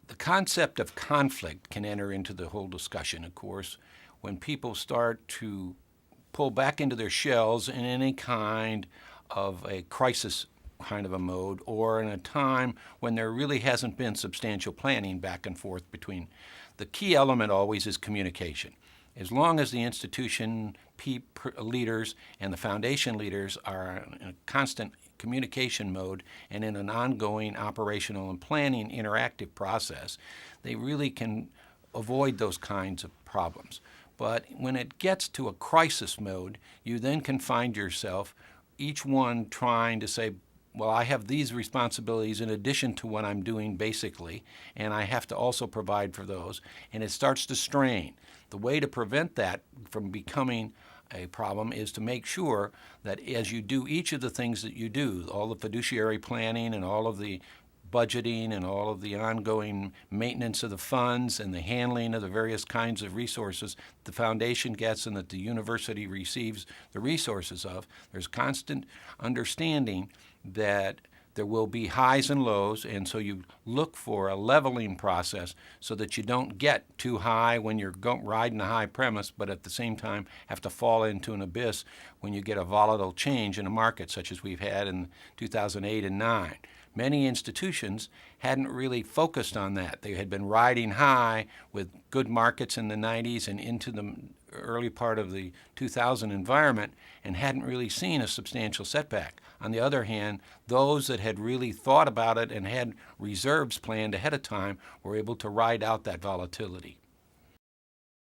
The concept of conflict can enter into the whole discussion, of course, when people start to pull back into their shells in any kind of a crisis kind of a mode, or in a time when there really hasn't been substantial planning back and forth between. The key element always is communication. As long as the institution leaders and the foundation leaders are in a constant communication mode and in an ongoing operational and planning interactive process, they really can avoid those kinds of problems. But when it gets to a crisis mode, you then can find yourself, each one trying to say, well, I have these responsibilities in addition to what I'm doing basically, and I have to also provide for those, and it starts to strain. The way to prevent that from becoming a problem is to make sure that as you do each of the things that you do, all the fiduciary planning and all of the budgeting and all of the ongoing maintenance of the funds and the handling of the various kinds of resources the foundation gets and that the university receives the resources of, there's constant understanding that there will be highs and lows, and so you look for a leveling process so that you don't get too high when you're riding a high premise, but at the same time have to fall into an abyss when you get a volatile change in a market such as we've had in 2008 and 9. Many institutions hadn't really focused on that. They had been riding high with good markets in the 90s and into the early part of the 2000 environment and hadn't really seen a substantial setback. On the other hand, those that had really thought about it and had reserves planned ahead of time were able to ride out that volatility.